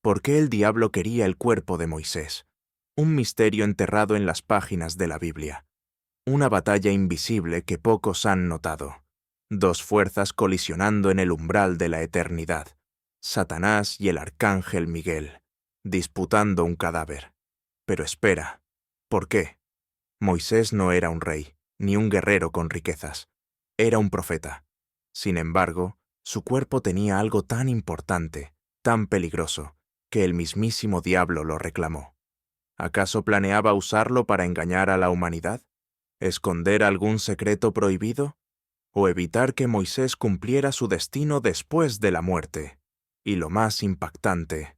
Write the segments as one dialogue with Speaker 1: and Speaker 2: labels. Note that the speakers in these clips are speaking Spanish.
Speaker 1: ¿Por qué el diablo quería el cuerpo de Moisés? Un misterio enterrado en las páginas de la Biblia. Una batalla invisible que pocos han notado. Dos fuerzas colisionando en el umbral de la eternidad. Satanás y el arcángel Miguel, disputando un cadáver. Pero espera, ¿por qué? Moisés no era un rey, ni un guerrero con riquezas. Era un profeta. Sin embargo, su cuerpo tenía algo tan importante, tan peligroso, que el mismísimo diablo lo reclamó. ¿Acaso planeaba usarlo para engañar a la humanidad? ¿Esconder algún secreto prohibido? ¿O evitar que Moisés cumpliera su destino después de la muerte? Y lo más impactante,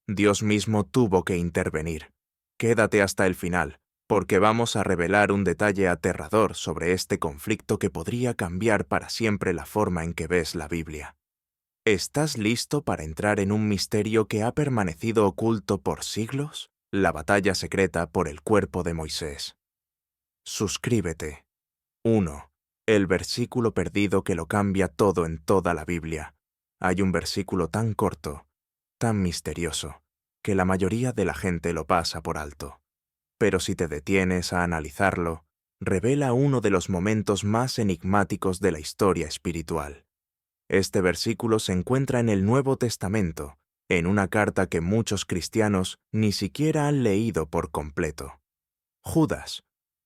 Speaker 1: Dios mismo tuvo que intervenir. Quédate hasta el final, porque vamos a revelar un detalle aterrador sobre este conflicto que podría cambiar para siempre la forma en que ves la Biblia. ¿Estás listo para entrar en un misterio que ha permanecido oculto por siglos? La batalla secreta por el cuerpo de Moisés. Suscríbete. 1. El versículo perdido que lo cambia todo en toda la Biblia. Hay un versículo tan corto, tan misterioso, que la mayoría de la gente lo pasa por alto. Pero si te detienes a analizarlo, revela uno de los momentos más enigmáticos de la historia espiritual. Este versículo se encuentra en el Nuevo Testamento, en una carta que muchos cristianos ni siquiera han leído por completo. Judas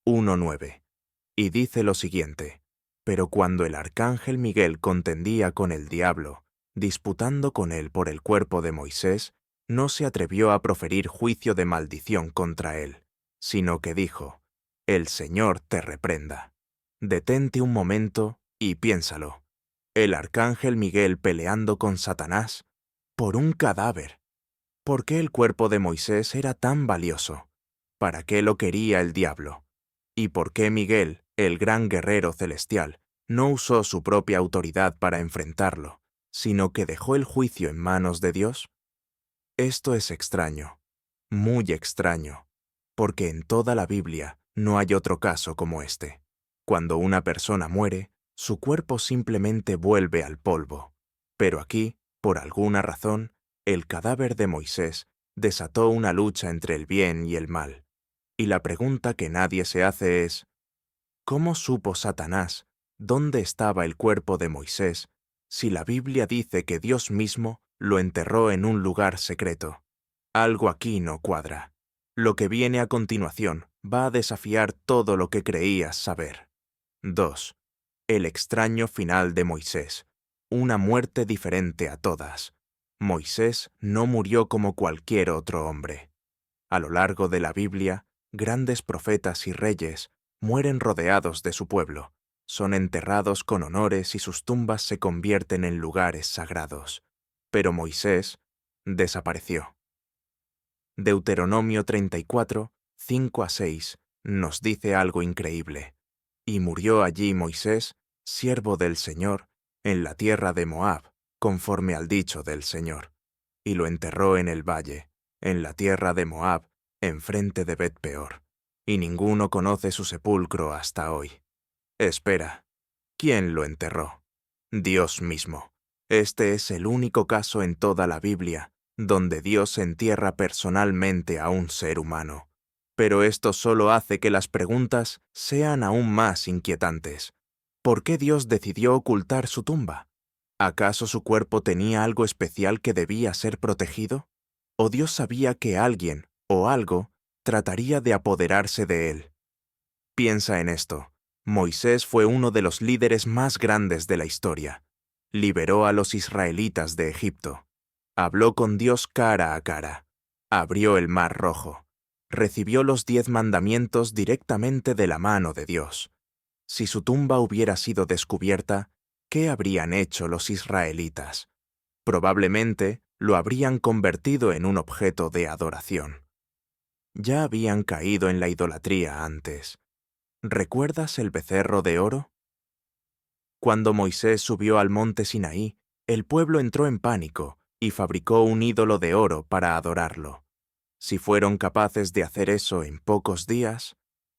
Speaker 1: 1:9. Y dice lo siguiente: pero cuando el arcángel Miguel contendía con el diablo, disputando con él por el cuerpo de Moisés, no se atrevió a proferir juicio de maldición contra él, sino que dijo: el Señor te reprenda. Detente un momento y piénsalo. El arcángel Miguel peleando con Satanás por un cadáver. ¿Por qué el cuerpo de Moisés era tan valioso? ¿Para qué lo quería el diablo? ¿Y por qué Miguel, el gran guerrero celestial, no usó su propia autoridad para enfrentarlo, sino que dejó el juicio en manos de Dios? Esto es extraño, muy extraño, porque en toda la Biblia no hay otro caso como este. Cuando una persona muere, su cuerpo simplemente vuelve al polvo. Pero aquí, por alguna razón, el cadáver de Moisés desató una lucha entre el bien y el mal. Y la pregunta que nadie se hace es: ¿cómo supo Satanás dónde estaba el cuerpo de Moisés si la Biblia dice que Dios mismo lo enterró en un lugar secreto? Algo aquí no cuadra. Lo que viene a continuación va a desafiar todo lo que creías saber. 2. El extraño final de Moisés. Una muerte diferente a todas. Moisés no murió como cualquier otro hombre. A lo largo de la Biblia, grandes profetas y reyes mueren rodeados de su pueblo, son enterrados con honores y sus tumbas se convierten en lugares sagrados. Pero Moisés desapareció. Deuteronomio 34, 5-6, nos dice algo increíble. Y murió allí Moisés, siervo del Señor, en la tierra de Moab, conforme al dicho del Señor. Y lo enterró en el valle, en la tierra de Moab, enfrente de Bet-peor. Y ninguno conoce su sepulcro hasta hoy. Espera, ¿quién lo enterró? Dios mismo. Este es el único caso en toda la Biblia donde Dios entierra personalmente a un ser humano. Pero esto solo hace que las preguntas sean aún más inquietantes. ¿Por qué Dios decidió ocultar su tumba? ¿Acaso su cuerpo tenía algo especial que debía ser protegido? ¿O Dios sabía que alguien o algo trataría de apoderarse de él? Piensa en esto. Moisés fue uno de los líderes más grandes de la historia. Liberó a los israelitas de Egipto. Habló con Dios cara a cara. Abrió el Mar Rojo. Recibió los 10 mandamientos directamente de la mano de Dios. Si su tumba hubiera sido descubierta, ¿qué habrían hecho los israelitas? Probablemente lo habrían convertido en un objeto de adoración. Ya habían caído en la idolatría antes. ¿Recuerdas el becerro de oro? Cuando Moisés subió al monte Sinaí, el pueblo entró en pánico y fabricó un ídolo de oro para adorarlo. Si fueron capaces de hacer eso en pocos días,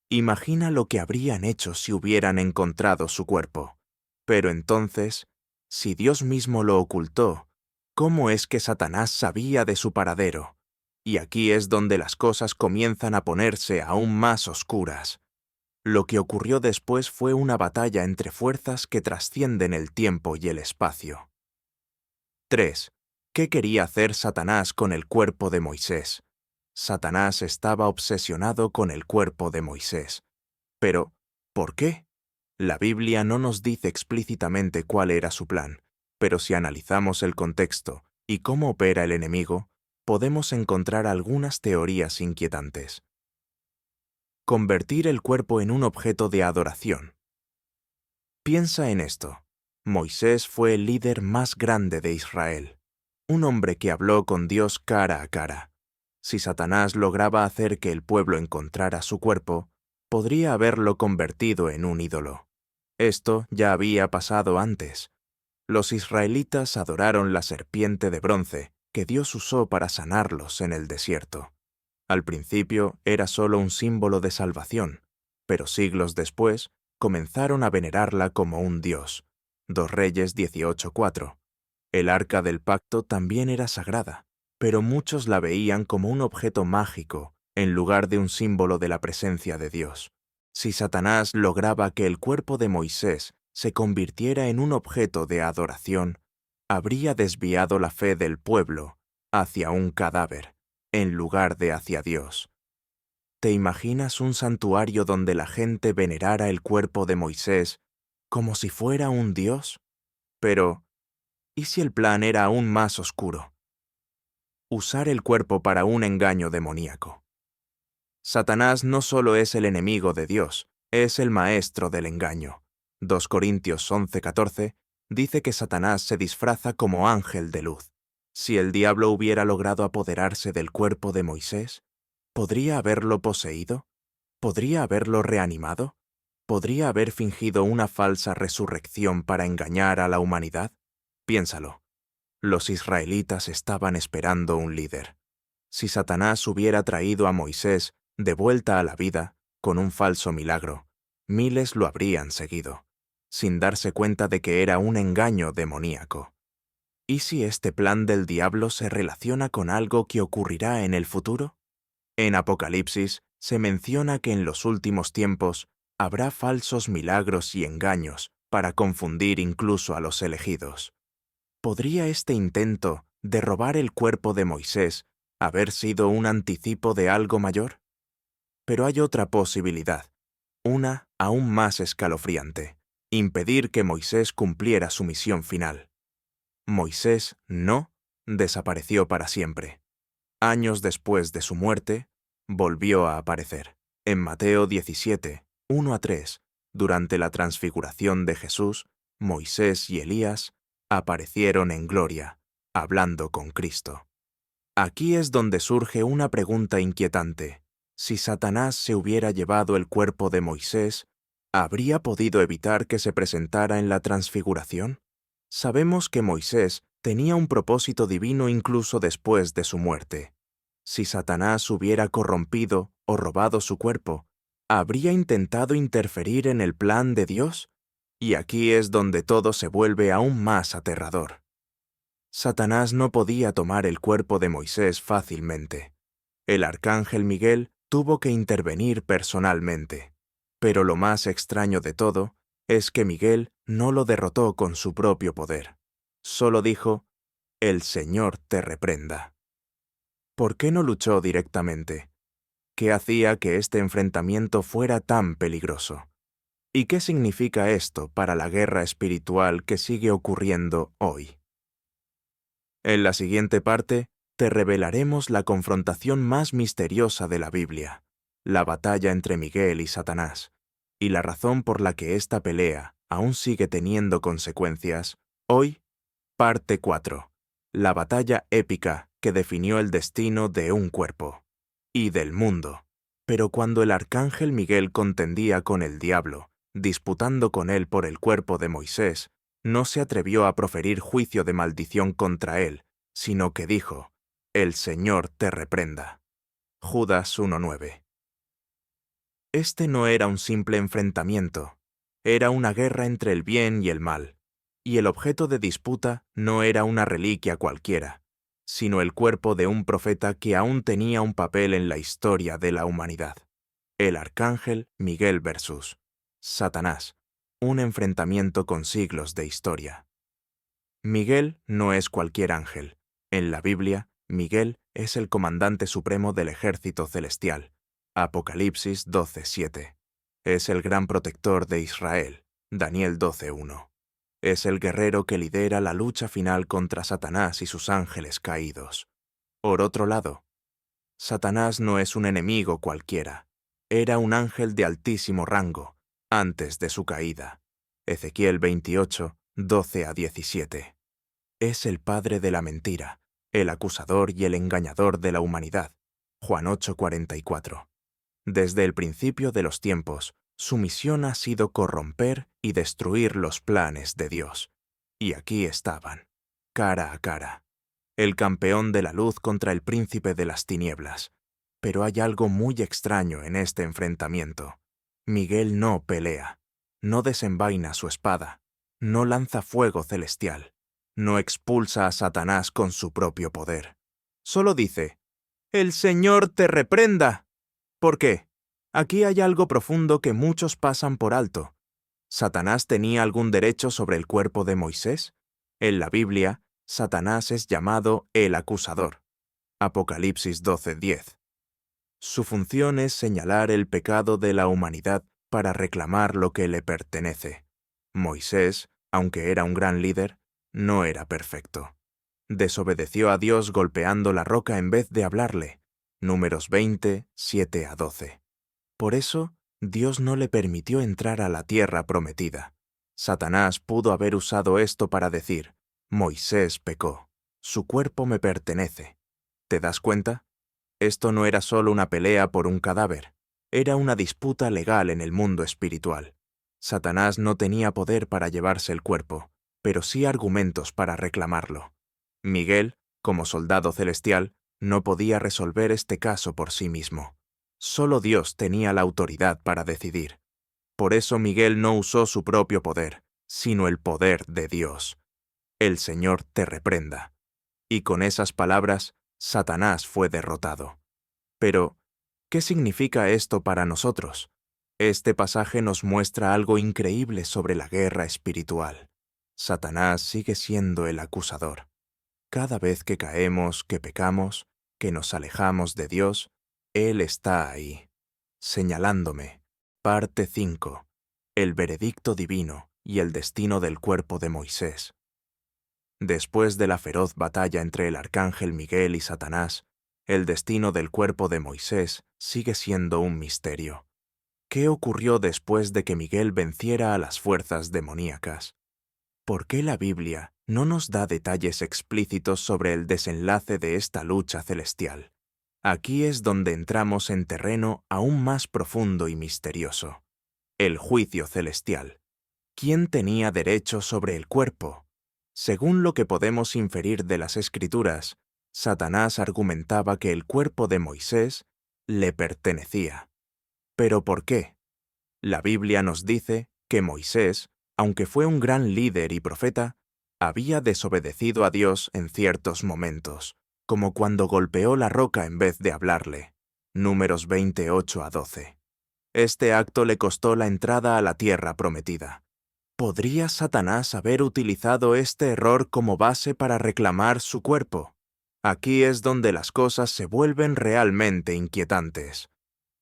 Speaker 1: imagina lo que habrían hecho si hubieran encontrado su cuerpo. Pero entonces, si Dios mismo lo ocultó, ¿Cómo es que Satanás sabía de su paradero? Y aquí es donde las cosas comienzan a ponerse aún más oscuras. Lo que ocurrió después fue una batalla entre fuerzas que trascienden el tiempo y el espacio. 3. ¿Qué quería hacer Satanás con el cuerpo de Moisés? Satanás estaba obsesionado con el cuerpo de Moisés. Pero, ¿por qué? La Biblia no nos dice explícitamente cuál era su plan, pero si analizamos el contexto y cómo opera el enemigo, podemos encontrar algunas teorías inquietantes. Convertir el cuerpo en un objeto de adoración. Piensa en esto. Moisés fue el líder más grande de Israel, un hombre que habló con Dios cara a cara. Si Satanás lograba hacer que el pueblo encontrara su cuerpo, podría haberlo convertido en un ídolo. Esto ya había pasado antes. Los israelitas adoraron la serpiente de bronce que Dios usó para sanarlos en el desierto. Al principio era solo un símbolo de salvación, pero siglos después comenzaron a venerarla como un dios. 2 Reyes 18:4. El arca del pacto también era sagrada, pero muchos la veían como un objeto mágico en lugar de un símbolo de la presencia de Dios. Si Satanás lograba que el cuerpo de Moisés se convirtiera en un objeto de adoración, habría desviado la fe del pueblo hacia un cadáver, en lugar de hacia Dios. ¿Te imaginas un santuario donde la gente venerara el cuerpo de Moisés como si fuera un dios? Pero, ¿y si el plan era aún más oscuro? Usar el cuerpo para un engaño demoníaco. Satanás no solo es el enemigo de Dios, es el maestro del engaño. 2 Corintios 11:14 dice que Satanás se disfraza como ángel de luz. Si el diablo hubiera logrado apoderarse del cuerpo de Moisés, ¿podría haberlo poseído? ¿Podría haberlo reanimado? ¿Podría haber fingido una falsa resurrección para engañar a la humanidad? Piénsalo. Los israelitas estaban esperando un líder. Si Satanás hubiera traído a Moisés de vuelta a la vida con un falso milagro, miles lo habrían seguido, sin darse cuenta de que era un engaño demoníaco. ¿Y si este plan del diablo se relaciona con algo que ocurrirá en el futuro? En Apocalipsis se menciona que en los últimos tiempos habrá falsos milagros y engaños para confundir incluso a los elegidos. ¿Podría este intento de robar el cuerpo de Moisés haber sido un anticipo de algo mayor? Pero hay otra posibilidad, una aún más escalofriante: impedir que Moisés cumpliera su misión final. Moisés no desapareció para siempre. Años después de su muerte, volvió a aparecer. En Mateo 17, 1-3, durante la transfiguración de Jesús, Moisés y Elías aparecieron en gloria, hablando con Cristo. Aquí es donde surge una pregunta inquietante. Si Satanás se hubiera llevado el cuerpo de Moisés, ¿habría podido evitar que se presentara en la transfiguración? Sabemos que Moisés tenía un propósito divino incluso después de su muerte. Si Satanás hubiera corrompido o robado su cuerpo, ¿habría intentado interferir en el plan de Dios? Y aquí es donde todo se vuelve aún más aterrador. Satanás no podía tomar el cuerpo de Moisés fácilmente. El arcángel Miguel tuvo que intervenir personalmente. Pero lo más extraño de todo es que Miguel no lo derrotó con su propio poder. Solo dijo: «El Señor te reprenda». ¿Por qué no luchó directamente? ¿Qué hacía que este enfrentamiento fuera tan peligroso? ¿Y qué significa esto para la guerra espiritual que sigue ocurriendo hoy? En la siguiente parte, te revelaremos la confrontación más misteriosa de la Biblia, la batalla entre Miguel y Satanás, y la razón por la que esta pelea aún sigue teniendo consecuencias. Hoy, parte 4. La batalla épica que definió el destino de un cuerpo y del mundo. Pero cuando el arcángel Miguel contendía con el diablo, disputando con él por el cuerpo de Moisés, no se atrevió a proferir juicio de maldición contra él, sino que dijo: «El Señor te reprenda». Judas 1:9. Este no era un simple enfrentamiento, era una guerra entre el bien y el mal. y el objeto de disputa no era una reliquia cualquiera, sino el cuerpo de un profeta que aún tenía un papel en la historia de la humanidad. El arcángel Miguel versus Satanás, un enfrentamiento con siglos de historia. Miguel no es cualquier ángel. En la Biblia, Miguel es el comandante supremo del ejército celestial. Apocalipsis 12:7. Es el gran protector de Israel. Daniel 12:1. Es el guerrero que lidera la lucha final contra Satanás y sus ángeles caídos. Por otro lado, Satanás no es un enemigo cualquiera. Era un ángel de altísimo rango, antes de su caída. Ezequiel 28, 12-17. Es el padre de la mentira, el acusador y el engañador de la humanidad. Juan 8:44. Desde el principio de los tiempos, su misión ha sido corromper y destruir los planes de Dios. Y aquí estaban, cara a cara, el campeón de la luz contra el príncipe de las tinieblas. Pero hay algo muy extraño en este enfrentamiento. Miguel no pelea, no desenvaina su espada, no lanza fuego celestial, no expulsa a Satanás con su propio poder. Solo dice, «¡El Señor te reprenda!». ¿Por qué? Aquí hay algo profundo que muchos pasan por alto. ¿Satanás tenía algún derecho sobre el cuerpo de Moisés? En la Biblia, Satanás es llamado el acusador. Apocalipsis 12:10. Su función es señalar el pecado de la humanidad para reclamar lo que le pertenece. Moisés, aunque era un gran líder, no era perfecto. Desobedeció a Dios golpeando la roca en vez de hablarle. Números 20, 7-12. Por eso, Dios no le permitió entrar a la tierra prometida. Satanás pudo haber usado esto para decir, Moisés pecó, su cuerpo me pertenece. ¿Te das cuenta? Esto no era solo una pelea por un cadáver, era una disputa legal en el mundo espiritual. Satanás no tenía poder para llevarse el cuerpo, pero sí argumentos para reclamarlo. Miguel, como soldado celestial, no podía resolver este caso por sí mismo. Solo Dios tenía la autoridad para decidir. Por eso Miguel no usó su propio poder, sino el poder de Dios. El Señor te reprenda. Y con esas palabras, Satanás fue derrotado. Pero, ¿qué significa esto para nosotros? Este pasaje nos muestra algo increíble sobre la guerra espiritual. Satanás sigue siendo el acusador. Cada vez que caemos, que pecamos, que nos alejamos de Dios, Él está ahí, señalándome. Parte 5. El veredicto divino y el destino del cuerpo de Moisés. Después de la feroz batalla entre el arcángel Miguel y Satanás, el destino del cuerpo de Moisés sigue siendo un misterio. ¿Qué ocurrió después de que Miguel venciera a las fuerzas demoníacas? ¿Por qué la Biblia no nos da detalles explícitos sobre el desenlace de esta lucha celestial? Aquí es donde entramos en terreno aún más profundo y misterioso. El juicio celestial. ¿Quién tenía derecho sobre el cuerpo? Según lo que podemos inferir de las Escrituras, Satanás argumentaba que el cuerpo de Moisés le pertenecía. ¿Pero por qué? La Biblia nos dice que Moisés, aunque fue un gran líder y profeta, había desobedecido a Dios en ciertos momentos, como cuando golpeó la roca en vez de hablarle. Números 28-12. Este acto le costó la entrada a la tierra prometida. ¿Podría Satanás haber utilizado este error como base para reclamar su cuerpo? Aquí es donde las cosas se vuelven realmente inquietantes.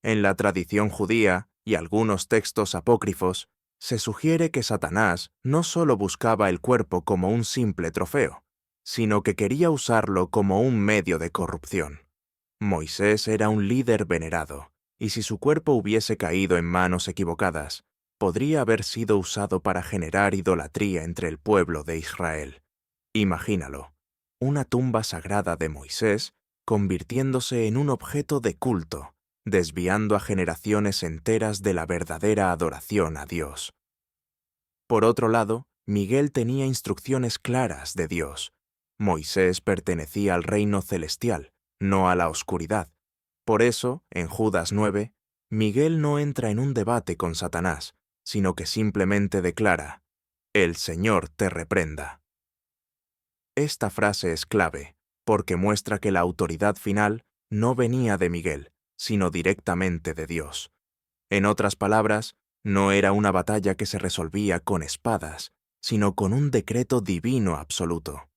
Speaker 1: En la tradición judía y algunos textos apócrifos, se sugiere que Satanás no solo buscaba el cuerpo como un simple trofeo, sino que quería usarlo como un medio de corrupción. Moisés era un líder venerado, y si su cuerpo hubiese caído en manos equivocadas, podría haber sido usado para generar idolatría entre el pueblo de Israel. Imagínalo, una tumba sagrada de Moisés convirtiéndose en un objeto de culto, desviando a generaciones enteras de la verdadera adoración a Dios. Por otro lado, Miguel tenía instrucciones claras de Dios. Moisés pertenecía al reino celestial, no a la oscuridad. Por eso, en Judas 9, Miguel no entra en un debate con Satanás, sino que simplemente declara, El Señor te reprenda. Esta frase es clave, porque muestra que la autoridad final no venía de Miguel, sino directamente de Dios. En otras palabras, no era una batalla que se resolvía con espadas, sino con un decreto divino absoluto.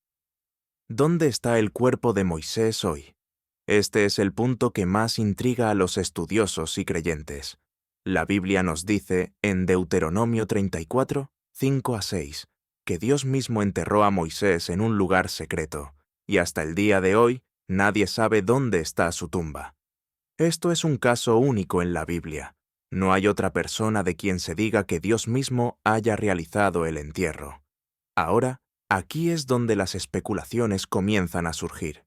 Speaker 1: ¿Dónde está el cuerpo de Moisés hoy? Este es el punto que más intriga a los estudiosos y creyentes. La Biblia nos dice en Deuteronomio 34, 5-6, que Dios mismo enterró a Moisés en un lugar secreto, y hasta el día de hoy nadie sabe dónde está su tumba. Esto es un caso único en la Biblia. No hay otra persona de quien se diga que Dios mismo haya realizado el entierro. Ahora, aquí es donde las especulaciones comienzan a surgir.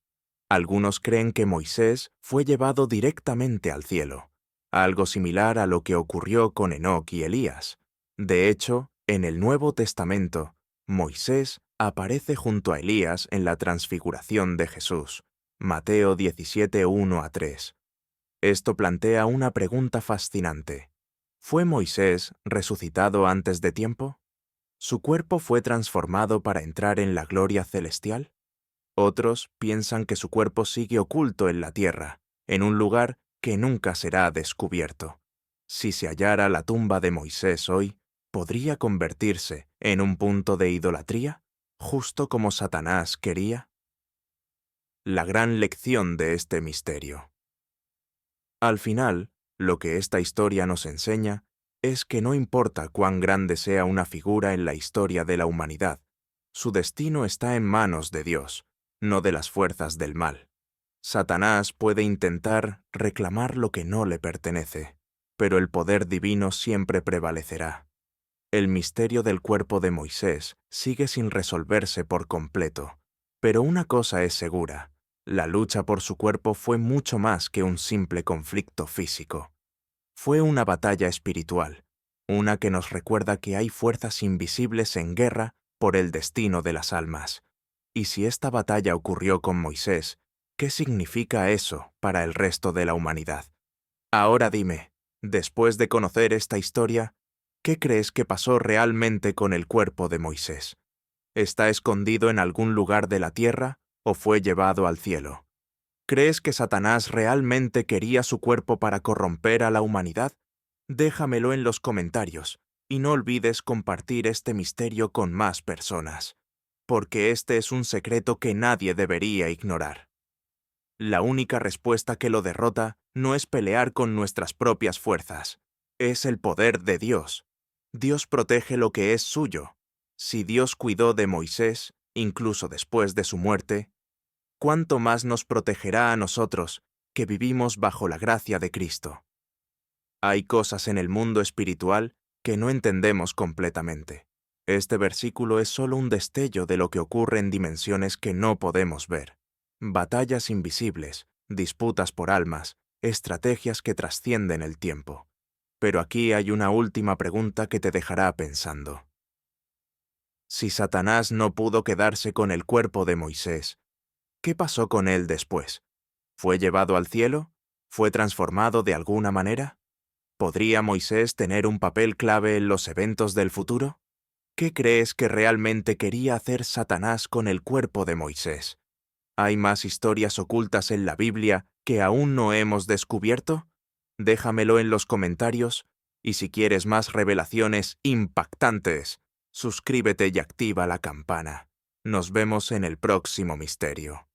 Speaker 1: Algunos creen que Moisés fue llevado directamente al cielo, algo similar a lo que ocurrió con Enoc y Elías. De hecho, en el Nuevo Testamento, Moisés aparece junto a Elías en la transfiguración de Jesús, Mateo 17, 1-3. Esto plantea una pregunta fascinante. ¿Fue Moisés resucitado antes de tiempo? ¿Su cuerpo fue transformado para entrar en la gloria celestial? Otros piensan que su cuerpo sigue oculto en la tierra, en un lugar que nunca será descubierto. Si se hallara la tumba de Moisés hoy, ¿podría convertirse en un punto de idolatría, justo como Satanás quería? La gran lección de este misterio. Al final, lo que esta historia nos enseña es que no importa cuán grande sea una figura en la historia de la humanidad, su destino está en manos de Dios, no de las fuerzas del mal. Satanás puede intentar reclamar lo que no le pertenece, pero el poder divino siempre prevalecerá. El misterio del cuerpo de Moisés sigue sin resolverse por completo, pero una cosa es segura: la lucha por su cuerpo fue mucho más que un simple conflicto físico. Fue una batalla espiritual, una que nos recuerda que hay fuerzas invisibles en guerra por el destino de las almas. Y si esta batalla ocurrió con Moisés, ¿qué significa eso para el resto de la humanidad? Ahora dime, después de conocer esta historia, ¿qué crees que pasó realmente con el cuerpo de Moisés? ¿Está escondido en algún lugar de la tierra o fue llevado al cielo? ¿Crees que Satanás realmente quería su cuerpo para corromper a la humanidad? Déjamelo en los comentarios y no olvides compartir este misterio con más personas, porque este es un secreto que nadie debería ignorar. La única respuesta que lo derrota no es pelear con nuestras propias fuerzas, es el poder de Dios. Dios protege lo que es suyo. Si Dios cuidó de Moisés, incluso después de su muerte, ¿cuánto más nos protegerá a nosotros, que vivimos bajo la gracia de Cristo? Hay cosas en el mundo espiritual que no entendemos completamente. Este versículo es solo un destello de lo que ocurre en dimensiones que no podemos ver. Batallas invisibles, disputas por almas, estrategias que trascienden el tiempo. Pero aquí hay una última pregunta que te dejará pensando. Si Satanás no pudo quedarse con el cuerpo de Moisés, ¿qué pasó con él después? ¿Fue llevado al cielo? ¿Fue transformado de alguna manera? ¿Podría Moisés tener un papel clave en los eventos del futuro? ¿Qué crees que realmente quería hacer Satanás con el cuerpo de Moisés? ¿Hay más historias ocultas en la Biblia que aún no hemos descubierto? Déjamelo en los comentarios, y si quieres más revelaciones impactantes, suscríbete y activa la campana. Nos vemos en el próximo misterio.